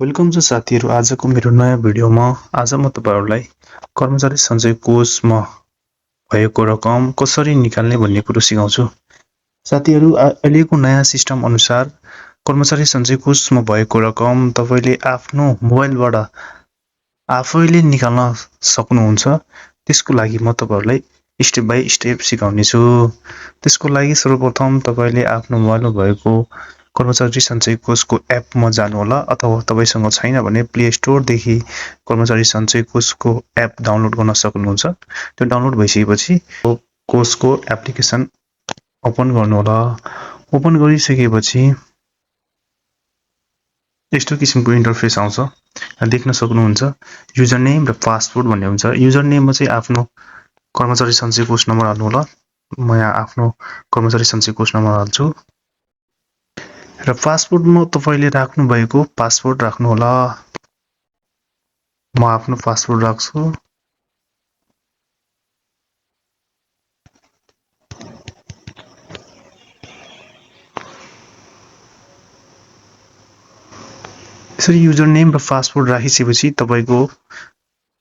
Welcome छ साथीहरू। आजको मेरो नयाँ भिडियोमा आज म तपाईहरुलाई कर्मचारी सञ्चय कोषमा भएको रकम कसरी निकाल्ने भन्ने कुरो सिकाउँछु। साथीहरू, अहिलेको नयाँ सिस्टम अनुसार कर्मचारी सञ्चय कोषमा भएको रकम तपाईले आफ्नो मोबाइलबाट आफैले निकाल्न सक्नुहुन्छ। त्यसको लागि म तपाईहरुलाई स्टेप बाइ स्टेप सिकाउने छु। त्यसको लागि सर्वप्रथम तपाईले आफ्नो मोबाइलमा भएको कर्मचारी सञ्चय कोषको एपमा जानुहोला, अथवा तपाईसँग छैन भने प्ले स्टोर देखि कर्मचारी सञ्चय कोषको एप डाउनलोड गर्न सक्नुहुन्छ। त्यो डाउनलोड भइसकेपछि कोषको एप्लिकेसन ओपन गर्नुहोला। ओपन गरिसकेपछि यस्तो किसिमको इन्टरफेस आउँछ। यहाँ देख्न सक्नुहुन्छ युजर नेम र पासवर्ड भन्ने हुन्छ। युजर नेममा चाहिँ आफ्नो कर्मचारी सञ्चय कोष नम्बर हाल्नुहोला। म यहाँ आफ्नो कर्मचारी सञ्चय कोष नम्बर हाल्छु र पासवर्डमा तपाईले राख्नु भएको पासवर्ड राख्नुहोला। म आफ्नो पासवर्ड राख्छु। यसरी युजर नेम र पासवर्ड राखिसकेपछि तपाईको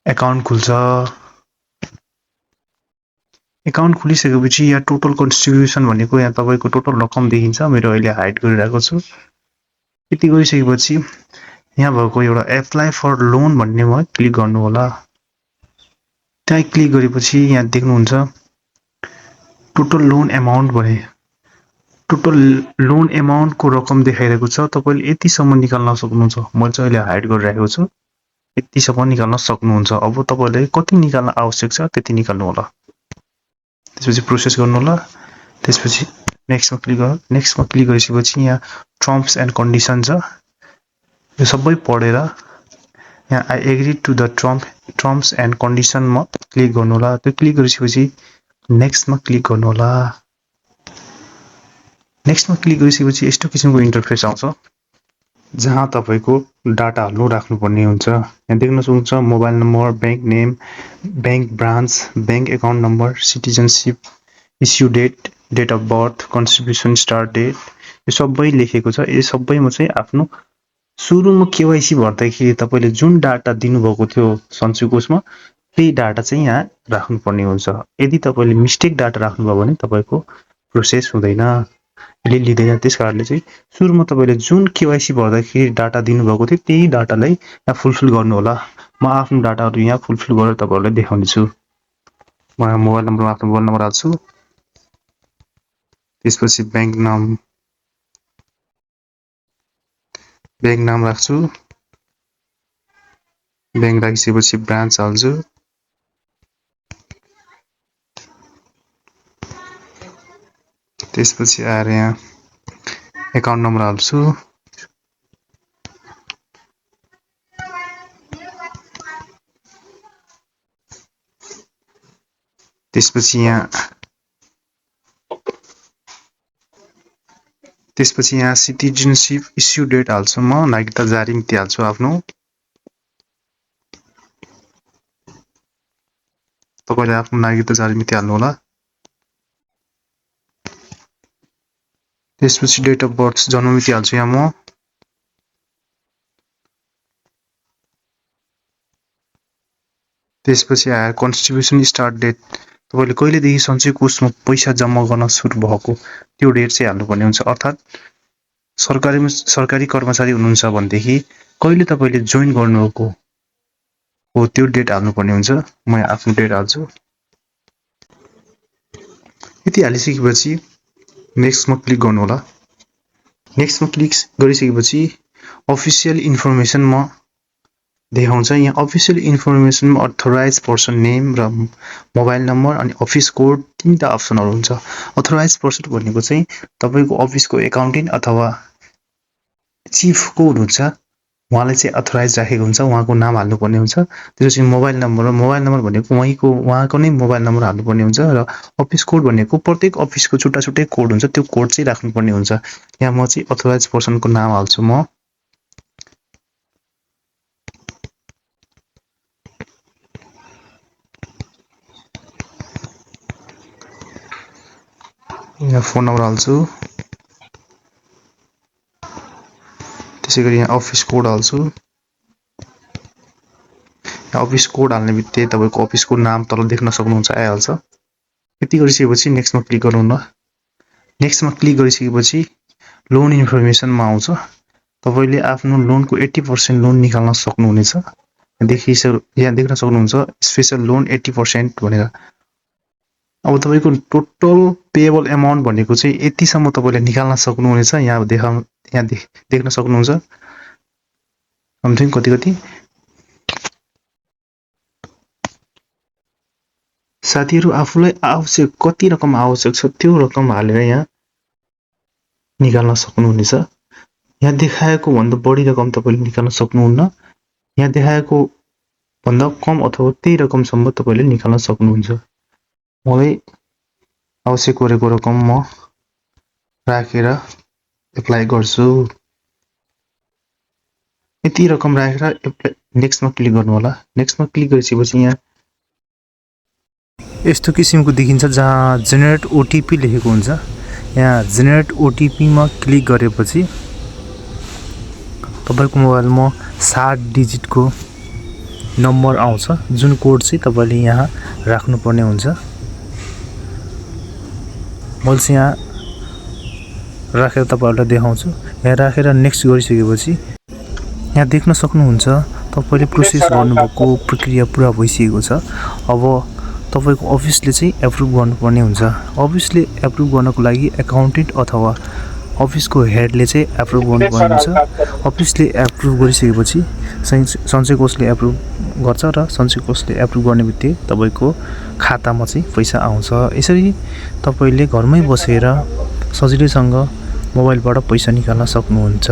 एकाउन्ट खुल्छ। एकाउन्ट खुलिसकेपछि यहाँ टोटल कन्ट्रिब्युसन भनेको यहाँ तपाईको टोटल रकम देखिन्छ। मेरो अहिले हाइड गरिरहेको छु। यति गरिसकेपछि यहाँ भएको एउटा एप्लाई फर लोन भन्नेमा क्लिक गर्नु होला। त्यहाँ क्लिक गरेपछि यहाँ देख्नुहुन्छ टोटल लोन अमाउन्ट भने टोटल लोन अमाउन्ट को रकम देखाइरहेको छ। तपाईले यतिसम्म निकाल्न सक्नुहुन्छ। म चाहिँ अहिले हाइड गरिरहेको छु। यतिसम्म निकाल्न सक्नुहुन्छ। अब तपाईले कति निकाल्न आवश्यक छ त्यति निकाल्नु होला। त्यसपछि प्रोसेस गर्नु होला। त्यसपछि नेक्स्टमा क्लिक गर्नु। नेक्स्टमा क्लिक गरिसकेपछि यहाँ टर्म्स एन्ड कन्डिसन छ। यो सबै पढेर यहाँ I agree to the terms and कन्डिसनमा क्लिक गर्नु होला। त्यो क्लिक गरिसकेपछि नेक्स्टमा क्लिक गर्नु होला। नेक्स्टमा क्लिक गरिसकेपछि यस्तो किसिमको इन्टरफेस आउँछ जहाँ तपाईको डाटा हाल्नु राख्नुपर्ने हुन्छ। यहाँ देख्न सक्नुहुन्छ mobile number, bank name, bank branch, bank account number, citizenship, issue date, date of birth, contribution start date, यो सबै लेखेको छ। यो सबैमा चाहिँ आफ्नो सुरुमा केवाइसी भर्दाखेरि तपाईले जुन डाटा दिनुभएको थियो सञ्चय कोषमा त्यही डाटा चाहिँ यहाँ राख्नुपर्ने हुन्छ। यदि तपाईले मिस्टेक डाटा राख्नुभयो भने तपाईको प्रोसेस हुँदैन, यसले लिँदैन। त्यसकारणले चाहिँ सुरुमा तपाईले जुन केवाइसी भर्दाखेरि डाटा दिनुभएको थियो त्यही डाटालाई यहाँ फुलफिल गर्नु होला। म आफ्नो डाटाहरु यहाँ फुलफिल गरेर तपाईहरुलाई देखाउने छु। म यहाँ मोबाइल नम्बरमा आफ्नो मोबाइल नम्बर हाल्छु। त्यसपछि बैंक नाम राख्छु। बैंक राखिसकेपछि ब्रान्च हाल्छु। त्यसपछि आएर यहाँ एकाउन्ट नम्बर हाल्छु। त्यसपछि यहाँ सिटिजनशिप इस्यु डेट हाल्छु। म नागरिकता जारी मिति हाल्छु आफ्नो। तपाईले आफ्नो नागरिकता जारी मिति हाल्नु होला। त्यसपछि डेट अफ बर्थ जन्म मिति हाल्छु यहाँ म। त्यसपछि आएर कन्ट्रिब्युसन स्टार्ट डेट, तपाईले कहिलेदेखि सञ्चय कोषमा पैसा जम्मा गर्न सुरु भएको त्यो डेट चाहिँ हाल्नुपर्ने हुन्छ। अर्थात् सरकारी कर्मचारी हुनुहुन्छ भनेदेखि कहिले तपाईले जोइन गर्नुभएको हो त्यो डेट हाल्नुपर्ने हुन्छ। म यहाँ आफ्नो डेट हाल्छु। यति हालिसकेपछि नेक्स्टमा क्लिक गर्नु होला। नेक्स्टमा क्लिक गरिसकेपछि अफिसियल इन्फर्मेसनमा देखाउँछ। यहाँ अफिसियल इन्फर्मेसनमा अथोराइज पर्सन नेम र मोबाइल नम्बर अनि अफिस कोड तीनटा अप्सनहरु हुन्छ। अथोराइज पर्सन भनेको चाहिँ तपाईको अफिसको एकाउन्टेन्ट अथवा चीफ को हुनुहुन्छ, उहाँले चाहिँ अथोराइज राखेको हुन्छ। उहाँको नाम हाल्नुपर्ने हुन्छ। त्यसपछि मोबाइल नम्बर भनेको उहाँको नै मोबाइल नम्बर हाल्नुपर्ने हुन्छ र अफिस कोड भनेको प्रत्येक अफिसको छुट्टा-छुट्टै कोड हुन्छ। त्यो कोड चाहिँ राख्नुपर्ने हुन्छ। यहाँ म चाहिँ अथोराइज पर्सनको नाम हाल्छु। म यहाँ फोन नम्बर हाल्छु। त्यसैगरी यहाँ अफिस कोड हाल्छु। अफिस कोड हाल्ने बित्तिकै तपाईँको अफिसको नाम तल देख्न सक्नुहुन्छ, आइहाल्छ। यति गरिसकेपछि नेक्स्टमा क्लिक गरौँ न। नेक्स्टमा क्लिक गरिसकेपछि लोन इन्फर्मेसनमा आउँछ। तपाईँले आफ्नो लोनको 80% लोन निकाल्न सक्नुहुनेछ। यहाँ देख्न सक्नुहुन्छ स्पेसल लोन 80% भनेर। अब तपाईँको टोटल पेएबल एमाउन्ट भनेको चाहिँ यतिसम्म तपाईँले निकाल्न सक्नुहुनेछ। यहाँ देख्न सक्नुहुन्छ समथिङ कति साथीहरू आफूलाई आवश्यक कति रकम आवश्यक छ त्यो रकम हालेर यहाँ निकाल्न सक्नुहुनेछ। यहाँ देखाएको भन्दा बढी रकम तपाईँले निकाल्न सक्नुहुन्न। यहाँ देखाएको भन्दा कम अथवा त्यही रकमसम्म तपाईँले निकाल्न सक्नुहुन्छ। मलाई आवश्यक गरेको रकम म राखेर एप्लाई गर्छु। यति रकम राखेर नेक्स्टमा क्लिक गर्नु होला। नेक्स्टमा क्लिक गरिसकेपछि यहाँ यस्तो किसिमको देखिन्छ जहाँ जेनेरेट ओटिपी लेखेको हुन्छ। यहाँ जेनेरेट ओटिपीमा क्लिक गरेपछि तपाईको मोबाइलमा 7 डिजिटको नम्बर आउँछ, जुन कोड चाहिँ तपाईले यहाँ राख्नुपर्ने हुन्छ। मैले चाहिँ यहाँ राखेर तपाईहरुलाई देखाउँछु। यहाँ राखेर नेक्स्ट गरिसकेपछि यहाँ देख्न सक्नुहुन्छ तपाईले प्रोसेस गर्नुभएको प्रक्रिया पुरा भइसकेको छ। अब तपाईको अफिसले चाहिँ एप्रुभ गर्नुपर्ने हुन्छ। अफिसले एप्रुभ गर्नको लागि एकाउन्टेन्ट अथवा अफिसको हेडले चाहिँ एप्रुभ गर्नुपर्ने हुन्छ। अफिसले एप्रुभ गरिसकेपछि सञ्चय कोषले एप्रुभ गर्छ र सञ्चय कोषले एप्रुभ गर्ने बित्तिकै तपाईको खातामा चाहिँ पैसा आउँछ। यसरी तपाईले घरमै बसेर सजिलैसँग मोबाइलबाट पैसा निकाल्न सक्नुहुन्छ।